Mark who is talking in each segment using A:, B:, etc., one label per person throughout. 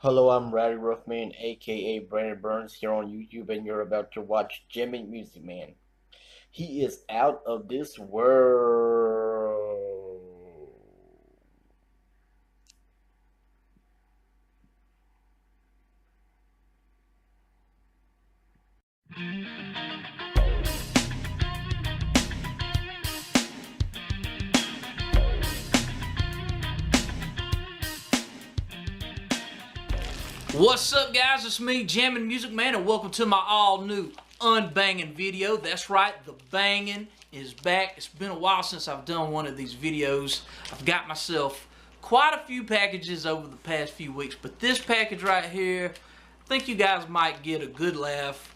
A: Hello, I'm Ratty Rough-Man, aka Brandon Burns, here on YouTube, and you're about to watch Jamming Music Man. He is out of this world.
B: What's up, guys? It's me, Jammin' Music Man, and welcome to my all-new Unbanging video. That's right, the banging is back. It's been a while since I've done one of these videos. I've got myself quite a few packages over the past few weeks, but this package right here, I think you guys might get a good laugh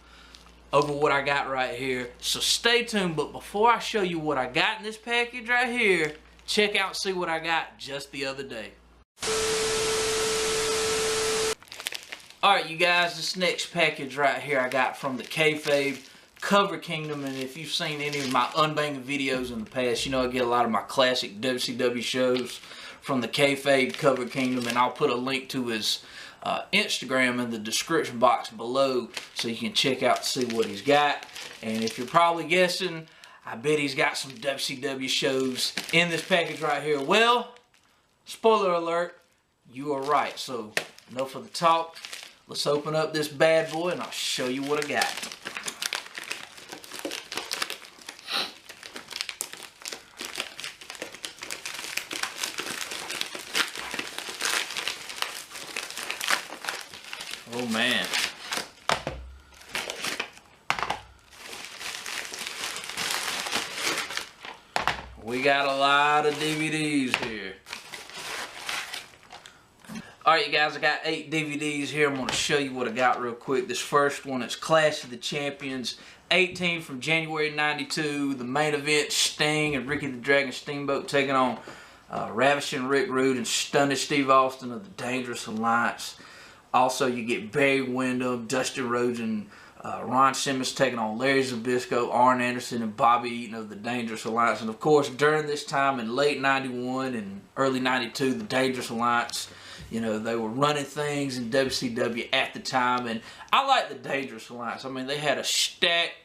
B: over what I got right here. So stay tuned, but before I show you what I got in this package right here, check out and see what I got just the other day. Alright, you guys, this next package right here I got from the Kayfabe Cover Kingdom, and if you've seen any of my Unbanging videos in the past, you know I get a lot of my classic WCW shows from the Kayfabe Cover Kingdom, and I'll put a link to his Instagram in the description box below so you can check out to see what he's got. And if you're probably guessing, I bet he's got some WCW shows in this package right here. Well, spoiler alert, you are right. So enough of the talk. Let's open up this bad boy and I'll show you what I got. Oh man. We got a lot of DVDs here. Alright, you guys, I got 8 DVDs here. I'm going to show you what I got real quick. This first one is Clash of the Champions 18 from January 92. The main event, Sting and Ricky the Dragon Steamboat taking on Ravishing Rick Rude and Stunning Steve Austin of the Dangerous Alliance. Also, you get Barry Windham, Dustin Rhodes, and Ron Simmons taking on Larry Zbyszko, Arn Anderson, and Bobby Eaton of the Dangerous Alliance. And of course, during this time in late 91 and early 92, the Dangerous Alliance, you know, they were running things in WCW at the time, and I like the Dangerous Alliance. I mean, they had a stacked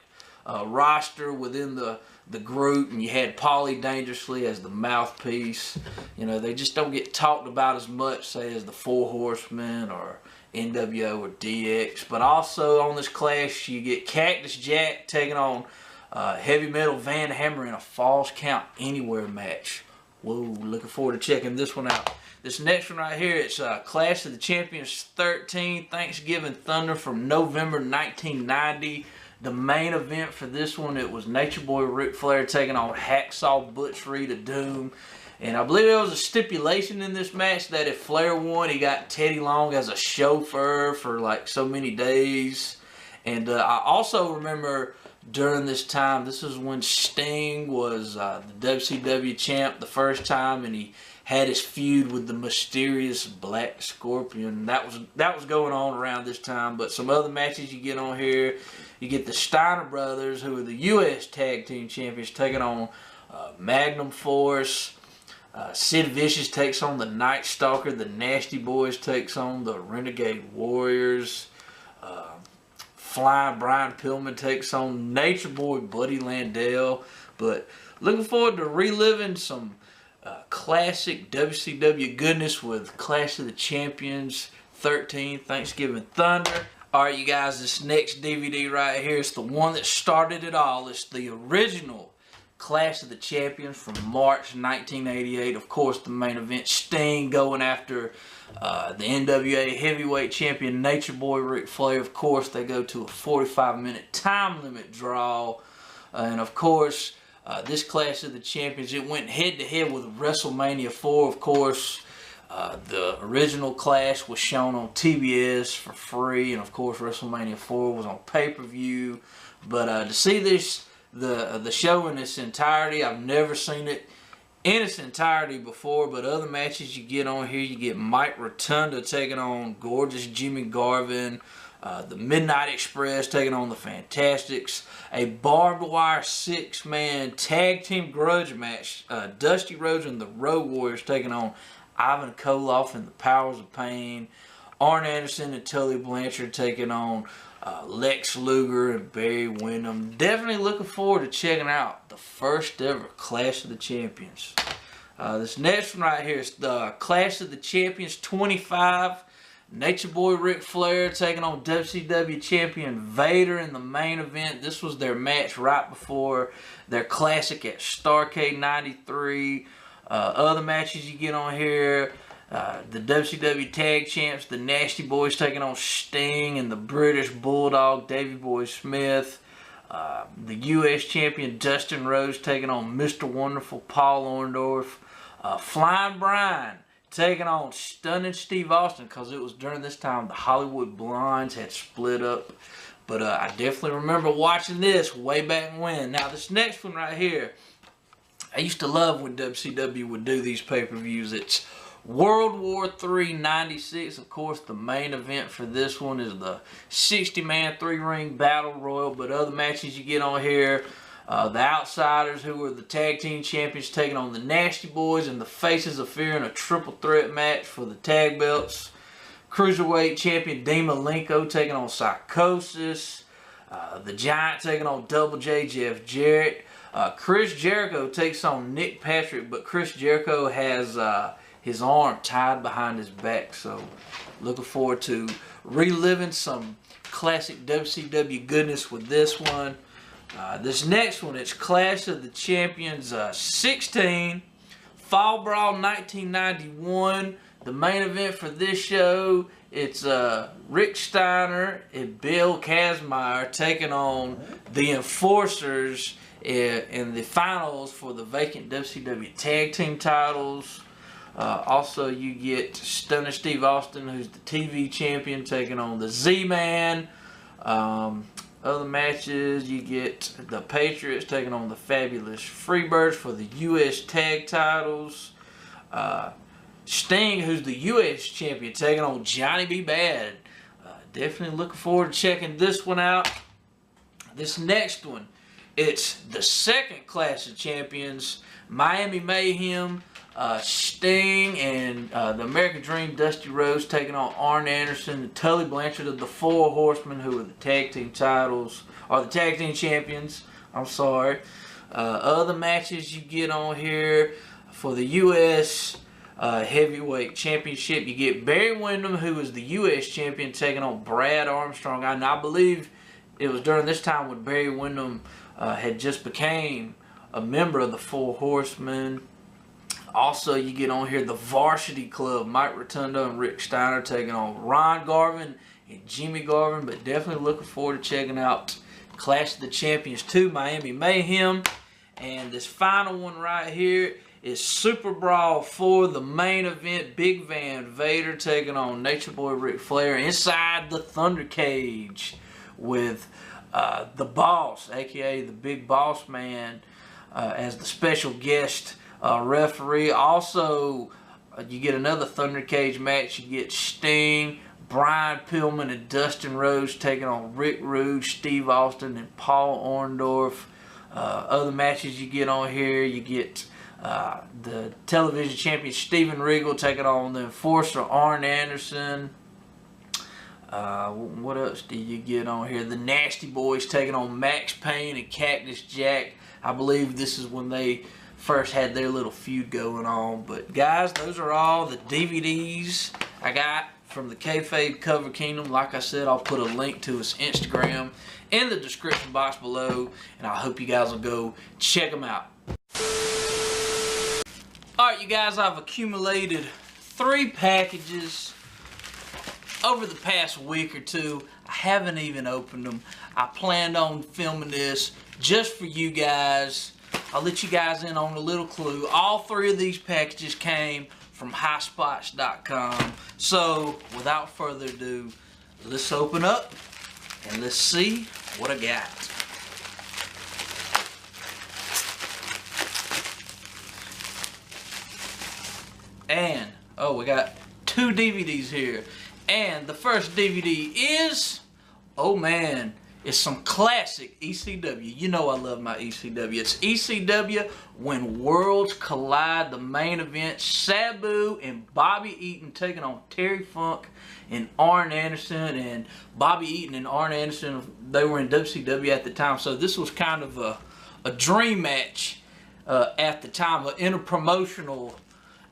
B: roster within the group, and you had Paulie Dangerously as the mouthpiece. You know, they just don't get talked about as much, say, as the Four Horsemen or NWO or DX. But also on this Clash, you get Cactus Jack taking on Heavy Metal Van Hammer in a Falls Count Anywhere match. Whoa, looking forward to checking this one out. This next one right here, it's Clash of the Champions 13 Thanksgiving Thunder from November 1990. The main event for this one, it was Nature Boy Ric Flair taking on Hacksaw Butch Reed of Doom. And I believe there was a stipulation in this match that if Flair won, he got Teddy Long as a chauffeur for like so many days. And I also remember during this time, this is when Sting was the WCW champ the first time, and he had his feud with the mysterious Black Scorpion. That was going on around this time. But some other matches you get on here, you get the Steiner Brothers, who are the U.S. Tag Team Champions, taking on Magnum Force. Sid Vicious takes on the Night Stalker. The Nasty Boys takes on the Renegade Warriors. Flying Brian Pillman takes on Nature Boy Buddy Landell. But looking forward to reliving some classic WCW goodness with Clash of the Champions 13 Thanksgiving Thunder. Alright, you guys, this next DVD right here is the one that started it all. It's the original Clash of the Champions from March 1988. Of course, the main event, Sting going after the NWA Heavyweight Champion Nature Boy Ric Flair. Of course, they go to a 45-minute time limit draw. And of course, this Clash of the Champions, it went head-to-head with WrestleMania 4. Of course, the original Clash was shown on TBS for free. And of course, WrestleMania 4 was on pay-per-view. But to see this, the show in its entirety, I've never seen it in its entirety before, but other matches you get on here, you get Mike Rotunda taking on Gorgeous Jimmy Garvin, the Midnight Express taking on the Fantastics, a barbed wire 6-man tag team grudge match, Dusty Rhodes and the Road Warriors taking on Ivan Koloff and the Powers of Pain, Arn Anderson and Tully Blanchard taking on Lex Luger and Barry Windham. Definitely looking forward to checking out the first ever Clash of the Champions. This next one right here is the Clash of the Champions 25. Nature Boy Ric Flair taking on WCW Champion Vader in the main event. This was their match right before their classic at Starrcade 93. Other matches you get on here, the WCW Tag Champs, the Nasty Boys taking on Sting and the British Bulldog Davey Boy Smith. The U.S. Champion Dustin Rhodes taking on Mr. Wonderful Paul Orndorff. Flying Brian taking on Stunning Steve Austin, because it was during this time the Hollywood Blondes had split up. But I definitely remember watching this way back when. Now this next one right here, I used to love when WCW would do these pay-per-views. It's World War III 96. Of course, the main event for this one is the 60-man 3-ring battle royal. But other matches you get on here, the Outsiders, who were the tag team champions, taking on the Nasty Boys and the Faces of Fear in a triple threat match for the tag belts. Cruiserweight champion Dean Malenko taking on Psychosis. The Giant taking on Double J Jeff Jarrett. Chris Jericho takes on Nick Patrick, but Chris Jericho has his arm tied behind his back. So looking forward to reliving some classic WCW goodness with this one. This next one, it's Clash of the Champions 16, Fall Brawl 1991. The main event for this show, it's Rick Steiner and Bill Kazmaier taking on the Enforcers in the finals for the vacant WCW Tag Team titles. Also, you get Stunner Steve Austin, who's the TV champion, taking on the Z-Man. Other matches, you get the Patriots taking on the Fabulous Freebirds for the U.S. Tag titles. Sting, who's the U.S. champion, taking on Johnny B. Bad. Definitely looking forward to checking this one out. This next one, it's the second Clash of Champions, Miami Mayhem, Sting and the American Dream, Dusty Rhodes taking on Arn Anderson and Tully Blanchard of the Four Horsemen, who are the tag team titles, or the tag team champions. I'm sorry. Other matches you get on here for the U.S. Heavyweight Championship, you get Barry Windham, who is the U.S. champion, taking on Brad Armstrong. And I believe it was during this time when Barry Windham had just became a member of the Four Horsemen. Also, you get on here the Varsity Club, Mike Rotundo and Rick Steiner taking on Ron Garvin and Jimmy Garvin. But definitely looking forward to checking out Clash of the Champions 2, Miami Mayhem. And this final one right here is Super Brawl 4, the main event, Big Van Vader taking on Nature Boy Ric Flair inside the Thunder Cage with the Boss, aka the Big Boss Man, as the special guest referee. Also, you get another Thunder Cage match. You get Sting, Brian Pillman, and Dustin Rhodes taking on Rick Rude, Steve Austin, and Paul Orndorff. Other matches you get on here, you get the television champion Steven Regal taking on the Enforcer Arn Anderson. What else do you get on here? The Nasty Boys taking on Max Payne and Cactus Jack. I believe this is when they first had their little feud going on. But guys, those are all the DVDs I got from the Kayfabe Cover Kingdom. Like I said, I'll put a link to his Instagram in the description box below, and I hope you guys will go check them out. Alright, you guys, I've accumulated 3 packages over the past week or two. I haven't even opened them. I planned on filming this just for you guys. I'll let you guys in on a little clue. All 3 of these packages came from highspots.com. So, without further ado, let's open up and let's see what I got. And, oh, we got 2 DVDs here. And the first DVD is, oh man, is some classic ECW. You know I love my ECW. It's ECW When Worlds Collide, the main event. Sabu and Bobby Eaton taking on Terry Funk and Arn Anderson. And Bobby Eaton and Arn Anderson, they were in WCW at the time. So this was kind of a dream match at the time, an interpromotional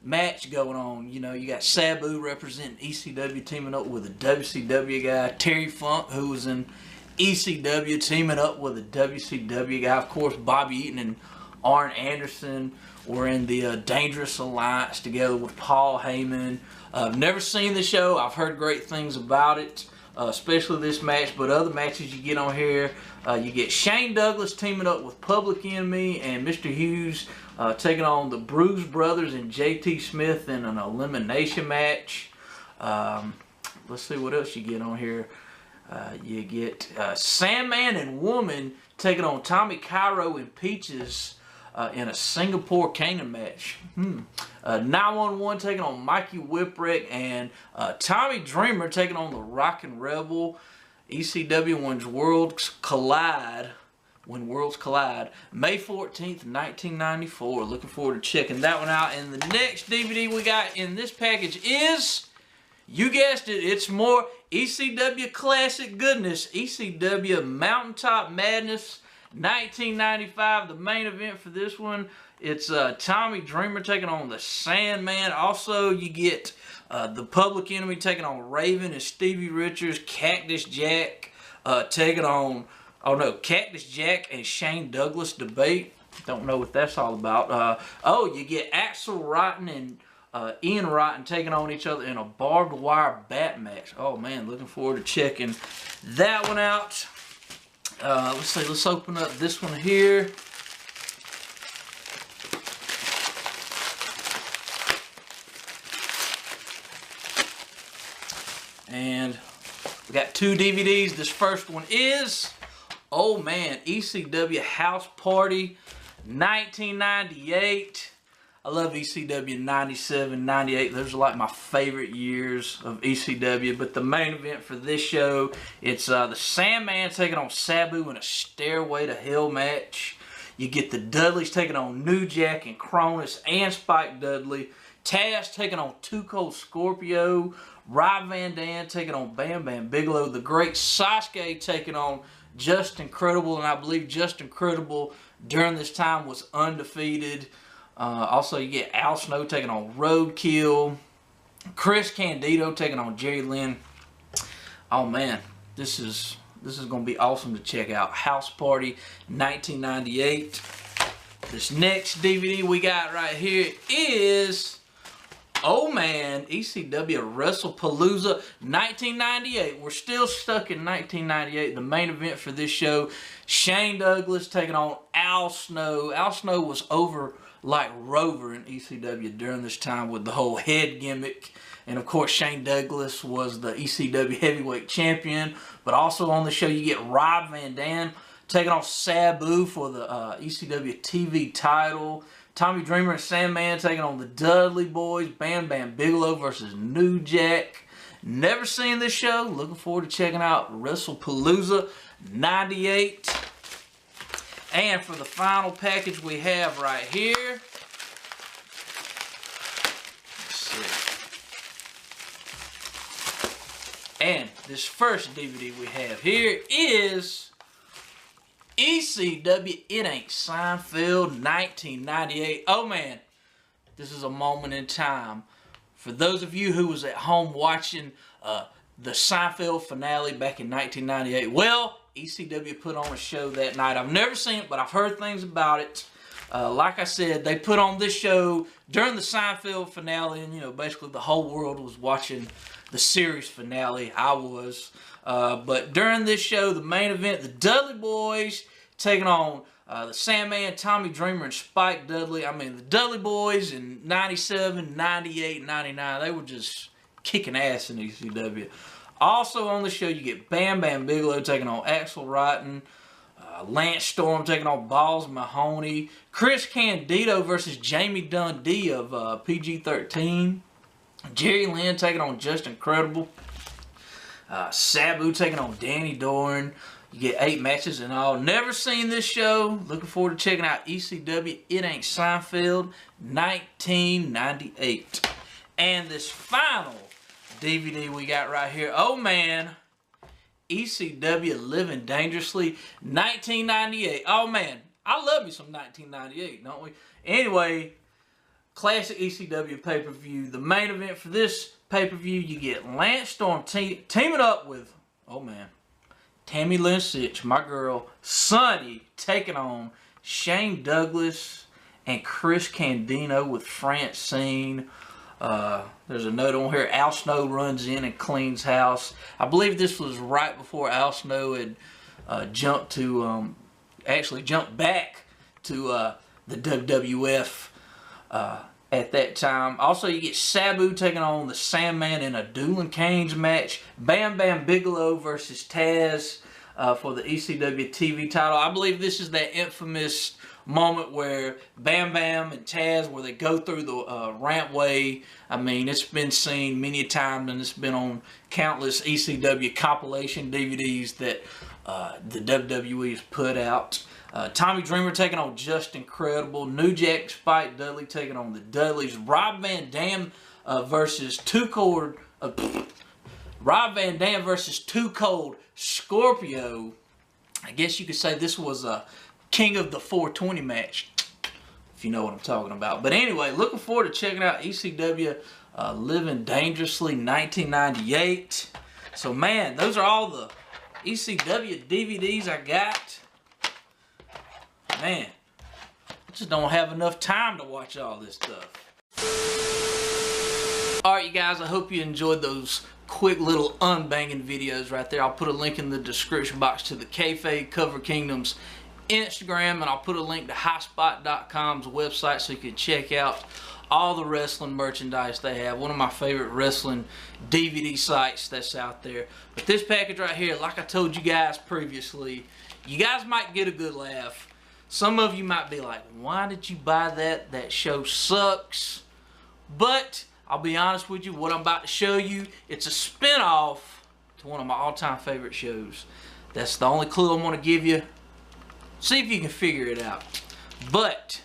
B: match going on. You know, you got Sabu representing ECW teaming up with a WCW guy. Terry Funk, who was in ECW, teaming up with a WCW guy. Of course, Bobby Eaton and Arn Anderson were in the Dangerous Alliance together with Paul Heyman. I've never seen the show. I've heard great things about it, especially this match, but other matches you get on here, you get Shane Douglas teaming up with Public Enemy and Mr. Hughes taking on the Bruise Brothers and JT Smith in an elimination match. Let's see what else you get on here. You get Sandman and Woman taking on Tommy Cairo and Peaches in a Singapore Canaan match. 911 taking on Mikey Whipwreck and Tommy Dreamer taking on the Rockin' Rebel. ECW When Worlds Collide, May 14th, 1994. Looking forward to checking that one out. And the next DVD we got in this package is, you guessed it, it's more ECW classic goodness. ECW Mountaintop Madness 1995. The main event for this one, it's Tommy Dreamer taking on the Sandman. Also, you get the Public Enemy taking on Raven and Stevie Richards. Cactus Jack taking on, oh no, Cactus Jack and Shane Douglas debate. Don't know what that's all about. Oh, you get Axel Rotten and Ian Rotten taking on each other in a barbed wire bat match. Oh man, looking forward to checking that one out. Let's see, let's open up this one here. And we got two DVDs. This first one is, oh man, ECW House Party 1998. I love ECW 97, 98. Those are like my favorite years of ECW. But the main event for this show, it's the Sandman taking on Sabu in a Stairway to Hell match. You get the Dudleys taking on New Jack and Cronus and Spike Dudley. Taz taking on Too Cold Scorpio. Rob Van Dam taking on Bam Bam Bigelow. The Great Sasuke taking on Just Incredible. And I believe Just Incredible during this time was undefeated. Also, you get Al Snow taking on Roadkill. Chris Candido taking on Jerry Lynn. Oh man, this is going to be awesome to check out. House Party 1998. This next DVD we got right here is, oh man, ECW WrestlePalooza 1998. We're still stuck in 1998. The main event for this show, Shane Douglas taking on Al Snow. Al Snow was over like Rover in ECW during this time with the whole head gimmick. And of course, Shane Douglas was the ECW Heavyweight Champion. But also on the show, you get Rob Van Dam taking on Sabu for the ECW TV title. Tommy Dreamer and Sandman taking on the Dudley Boys. Bam Bam Bigelow versus New Jack. Never seen this show. Looking forward to checking out WrestlePalooza 98. And for the final package we have right here, let's see. And this first DVD we have here is ECW It Ain't Seinfeld 1998. Oh man, this is a moment in time. For those of you who was at home watching the Seinfeld finale back in 1998, well, ECW put on a show that night. I've never seen it, but I've heard things about it. Like I said, they put on this show during the Seinfeld finale, and you know, basically the whole world was watching the series finale. I was. But during this show, the main event, the Dudley Boys taking on the Sandman, Tommy Dreamer, and Spike Dudley. I mean, the Dudley Boys in 97, 98, 99, they were just kicking ass in ECW. Also on the show, you get Bam Bam Bigelow taking on Axel Rotten, Lance Storm taking on Balls Mahoney, Chris Candido versus Jamie Dundee of PG-13, Jerry Lynn taking on Just Incredible, Sabu taking on Danny Doran, You get 8 matches in all. Never seen this show. Looking forward to checking out ECW It Ain't Seinfeld 1998. And this final DVD we got right here. Oh man. ECW Living Dangerously 1998. Oh man. I love me some 1998, don't we? Anyway, classic ECW pay-per-view. The main event for this pay-per-view, you get Lance Storm teaming up with, oh man, Tammy Lynn Sitch, my girl, Sunny, taking on Shane Douglas and Chris Candido with Francine. There's a note on here. Al Snow runs in and cleans house. I believe this was right before Al Snow had jumped back to the WWF at that time. Also, you get Sabu taking on the Sandman in a dueling canes match. Bam Bam Bigelow versus Taz for the ECW TV title. I believe this is that infamous moment where Bam Bam and Taz, where they go through the rampway. I mean, it's been seen many times, and it's been on countless ECW compilation DVDs that the WWE has put out. Tommy Dreamer taking on Just Incredible. New Jack Spike Dudley taking on the Dudleys. Rob Van Dam versus Too Cold. Rob Van Dam versus Too Cold Scorpio. I guess you could say this was a King of the 420 match, if you know what I'm talking about. But anyway, looking forward to checking out ECW Living Dangerously 1998. So man, those are all the ECW DVDs I got. Man, I just don't have enough time to watch all this stuff. Alright you guys, I hope you enjoyed those quick little unbanging videos right there. I'll put a link in the description box to the Kayfabe Cover Kingdom's Instagram, and I'll put a link to highspot.com's website so you can check out all the wrestling merchandise they have. One of my favorite wrestling DVD sites that's out there. But this package right here, like I told you guys previously, you guys might get a good laugh. Some of you might be like, why did you buy that? That show sucks. But I'll be honest with you, what I'm about to show you, it's a spin-off to one of my all-time favorite shows. That's the only clue I'm going to give you. See if you can figure it out. But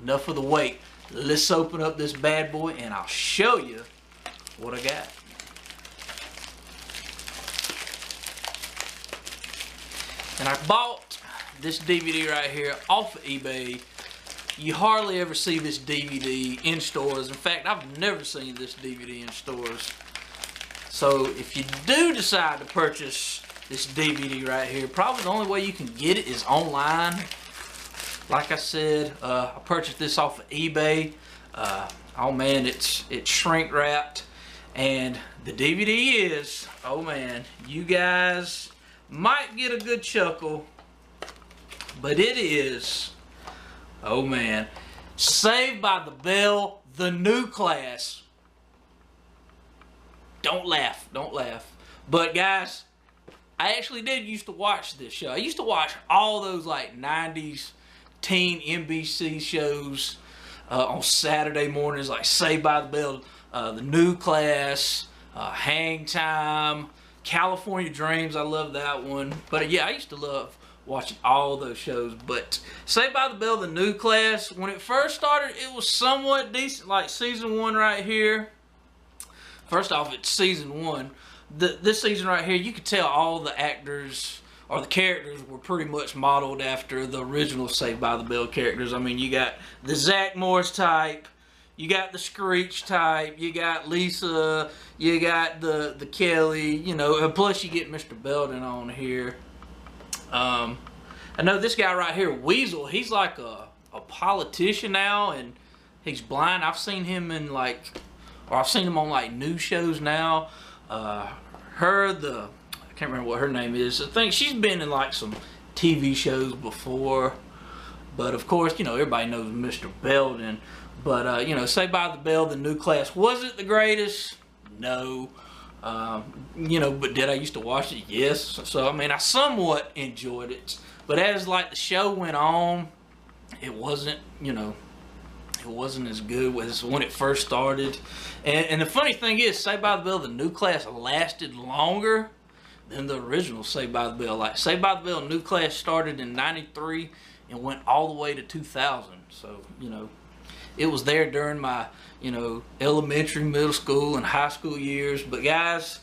B: enough of the wait. Let's open up this bad boy and I'll show you what I got. And I bought this DVD right here off of eBay. You hardly ever see this DVD in stores. In fact, I've never seen this DVD in stores. So if you do decide to purchase this DVD right here, probably the only way you can get it is online. Like I said, I purchased this off of eBay. Oh man, it's shrink wrapped, and the DVD is, oh man, you guys might get a good chuckle, but it is, oh man, Saved by the Bell, the new class. Don't laugh, don't laugh. But guys, I actually did used to watch this show. I used to watch all those like 90s teen NBC shows on Saturday mornings, like Saved by the Bell, the new class, Hang Time, California Dreams. I love that one. But yeah, I used to love watching all those shows. But Saved by the Bell, the new class, when it first started, it was somewhat decent. Like season 1 right here. First off, it's season 1. This season right here, you could tell all the actors or the characters were pretty much modeled after the original Saved by the Bell characters. I mean, you got the Zach Morris type, you got the Screech type, you got Lisa, you got the Kelly, you know, and plus you get Mr. Belden on here. I know this guy right here, Weasel, he's like a politician now, and he's blind. I've seen him in like, or I've seen him on like news shows now. I can't remember what her name is. I think she's been in like some TV shows before. But of course, you know, everybody knows Mr. Belden. But, you know, Saved by the Bell, the new class. Was it the greatest? No. You know, but did I used to watch it? Yes. So, I mean, I somewhat enjoyed it. But as like the show went on, it wasn't, you know, it wasn't as good as when it first started. And the funny thing is, Saved by the Bell, the new class lasted longer than the original Saved by the Bell. Like Saved by the Bell New Class started in '93 and went all the way to 2000. So, you know, it was there during my, you know, elementary, middle school, and high school years. But guys,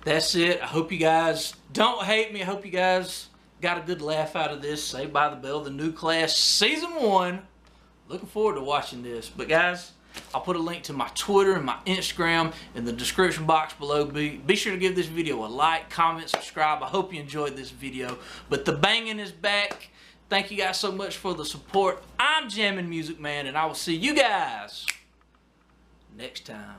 B: that's it. I hope you guys don't hate me. I hope you guys got a good laugh out of this. Saved by the Bell, the New Class, Season 1. Looking forward to watching this. But guys, I'll put a link to my Twitter and my Instagram in the description box below. Be sure to give this video a like, comment, subscribe. I hope you enjoyed this video. But the banging is back. Thank you guys so much for the support. I'm Jammin' Music Man, and I will see you guys next time.